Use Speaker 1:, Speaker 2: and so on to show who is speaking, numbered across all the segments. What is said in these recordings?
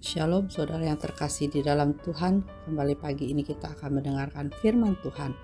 Speaker 1: Shalom saudara yang terkasih di dalam Tuhan. Kembali pagi ini kita akan mendengarkan firman Tuhan.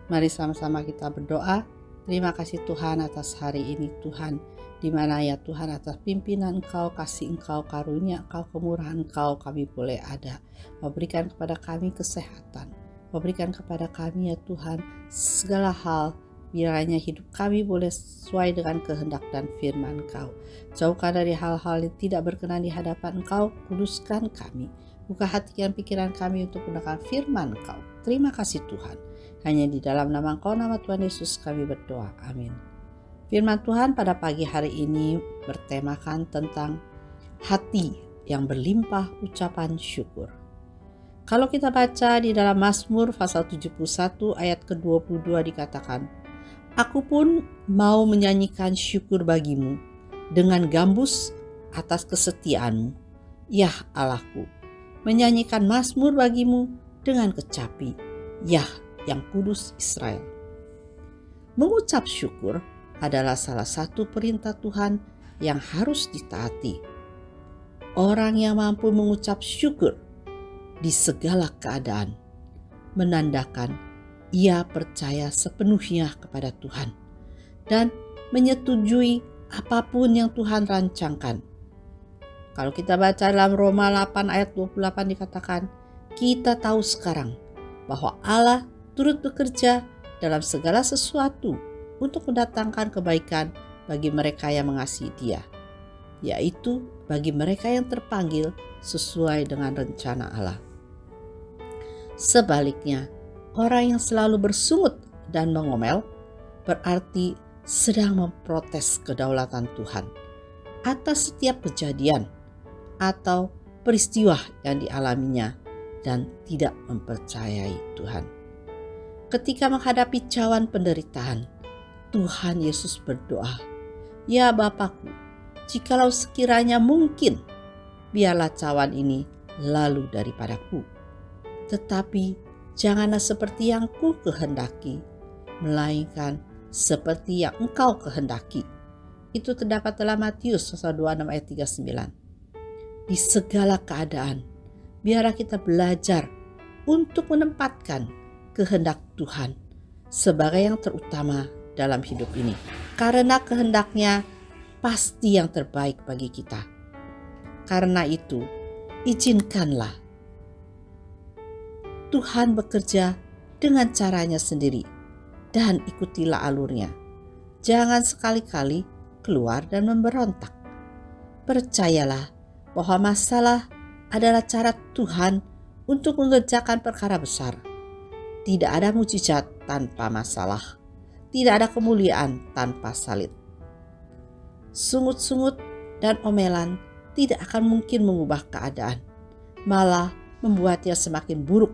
Speaker 1: Mari sama-sama kita berdoa. Terima kasih Tuhan atas hari ini Tuhan. Di mana ya Tuhan atas pimpinan Engkau, kasih Engkau, karunia Engkau, kemurahan Engkau kami boleh ada. Memberikan kepada kami kesehatan. Memberikan kepada kami ya Tuhan segala hal. Kiranya hidup kami boleh sesuai dengan kehendak dan firman Engkau. Jauhkan dari hal-hal yang tidak berkenan di hadapan Engkau, kuduskan kami. Buka hati dan pikiran kami untuk mendengar firman Engkau. Terima kasih Tuhan. Hanya di dalam nama Engkau, nama Tuhan Yesus kami berdoa. Amin. Firman Tuhan pada pagi hari ini bertemakan tentang hati yang berlimpah ucapan syukur. Kalau kita baca di dalam Mazmur pasal 71 ayat ke-22 dikatakan, Aku pun mau menyanyikan syukur bagimu dengan gambus atas kesetiaanmu, Yah Allahku. Menyanyikan mazmur bagimu dengan kecapi, Yah yang kudus Israel. Mengucap syukur adalah salah satu perintah Tuhan yang harus ditaati. Orang yang mampu mengucap syukur di segala keadaan menandakan ia percaya sepenuhnya kepada Tuhan dan menyetujui apapun yang Tuhan rancangkan. Kalau kita baca dalam Roma 8 ayat 28 dikatakan, kita tahu sekarang bahwa Allah turut bekerja dalam segala sesuatu untuk mendatangkan kebaikan bagi mereka yang mengasihi Dia, yaitu bagi mereka yang terpanggil sesuai dengan rencana Allah. Sebaliknya, orang yang selalu bersungut dan mengomel berarti sedang memprotes kedaulatan Tuhan atas setiap kejadian atau peristiwa yang dialaminya dan tidak mempercayai Tuhan. Ketika menghadapi cawan penderitaan, Tuhan Yesus berdoa, Ya Bapakku, jikalau sekiranya mungkin, biarlah cawan ini lalu daripadaku. Tetapi janganlah seperti yang ku kehendaki, melainkan seperti yang Engkau kehendaki. Itu terdapat dalam Matius pasal 26 ayat 39. Di segala keadaan, biarlah kita belajar untuk menempatkan kehendak Tuhan sebagai yang terutama dalam hidup ini. Karena kehendaknya pasti yang terbaik bagi kita. Karena itu, izinkanlah Tuhan bekerja dengan caranya sendiri dan ikutilah alurnya. Jangan sekali-kali keluar dan memberontak. Percayalah bahwa masalah adalah cara Tuhan untuk mengerjakan perkara besar. Tidak ada mujizat tanpa masalah. Tidak ada kemuliaan tanpa salib. Sungut-sungut dan omelan tidak akan mungkin mengubah keadaan. Malah membuatnya semakin buruk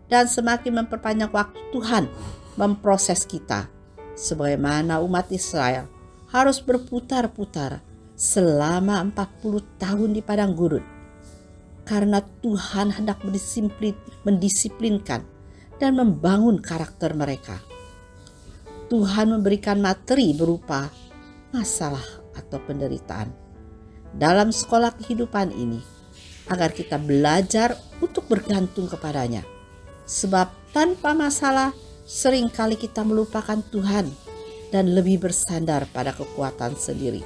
Speaker 1: dan semakin memperpanjang waktu Tuhan memproses kita. Sebagaimana umat Israel harus berputar-putar selama 40 tahun di padang gurun. Karena Tuhan hendak mendisiplinkan dan membangun karakter mereka. Tuhan memberikan materi berupa masalah atau penderitaan dalam sekolah kehidupan ini agar kita belajar untuk bergantung kepadanya. Sebab tanpa masalah seringkali kita melupakan Tuhan dan lebih bersandar pada kekuatan sendiri.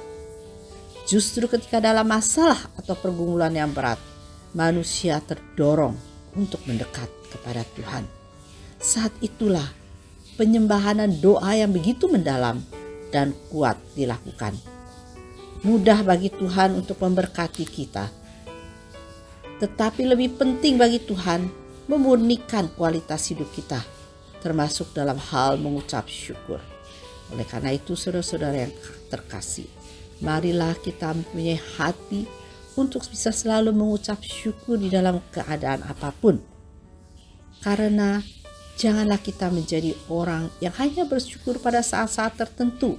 Speaker 1: Justru ketika dalam masalah atau pergumulan yang berat, manusia terdorong untuk mendekat kepada Tuhan. Saat itulah penyembahan dan doa yang begitu mendalam dan kuat dilakukan. Mudah bagi Tuhan untuk memberkati kita. Tetapi lebih penting bagi Tuhan memurnikan kualitas hidup kita, termasuk dalam hal mengucap syukur. Oleh karena itu, saudara-saudara yang terkasih, marilah kita mempunyai hati untuk bisa selalu mengucap syukur di dalam keadaan apapun. Karena janganlah kita menjadi orang yang hanya bersyukur pada saat-saat tertentu,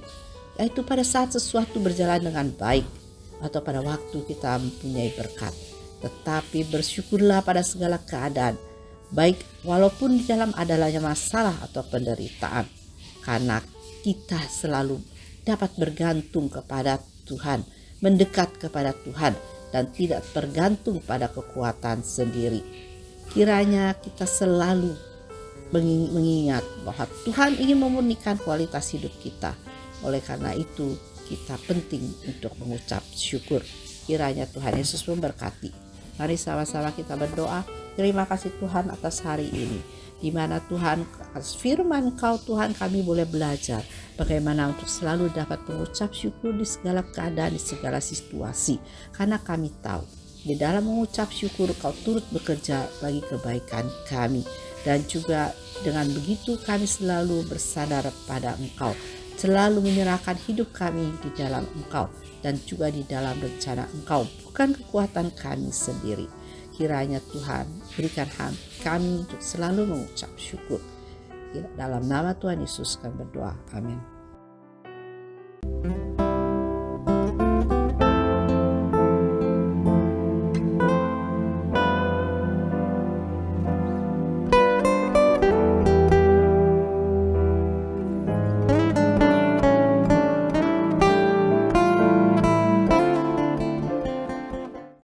Speaker 1: yaitu pada saat sesuatu berjalan dengan baik atau pada waktu kita mempunyai berkat. Tetapi bersyukurlah pada segala keadaan, baik walaupun di dalam adanya masalah atau penderitaan, karena kita selalu dapat bergantung kepada Tuhan, mendekat kepada Tuhan, dan tidak tergantung pada kekuatan sendiri. Kiranya kita selalu mengingat bahwa Tuhan ingin memurnikan kualitas hidup kita. Oleh karena itu, kita penting untuk mengucap syukur. Kiranya Tuhan Yesus memberkati. Mari sama-sama kita berdoa. Terima kasih Tuhan atas hari ini, di mana Tuhan atas firman Kau Tuhan kami boleh belajar bagaimana untuk selalu dapat mengucap syukur di segala keadaan, di segala situasi. Karena kami tahu di dalam mengucap syukur Kau turut bekerja bagi kebaikan kami. Dan juga dengan begitu kami selalu bersandar pada Engkau, selalu menyerahkan hidup kami di dalam Engkau dan juga di dalam rencana Engkau, bukan kekuatan kami sendiri. Kiranya Tuhan berikan kami untuk selalu mengucap syukur. Dalam nama Tuhan Yesus kami berdoa. Amin.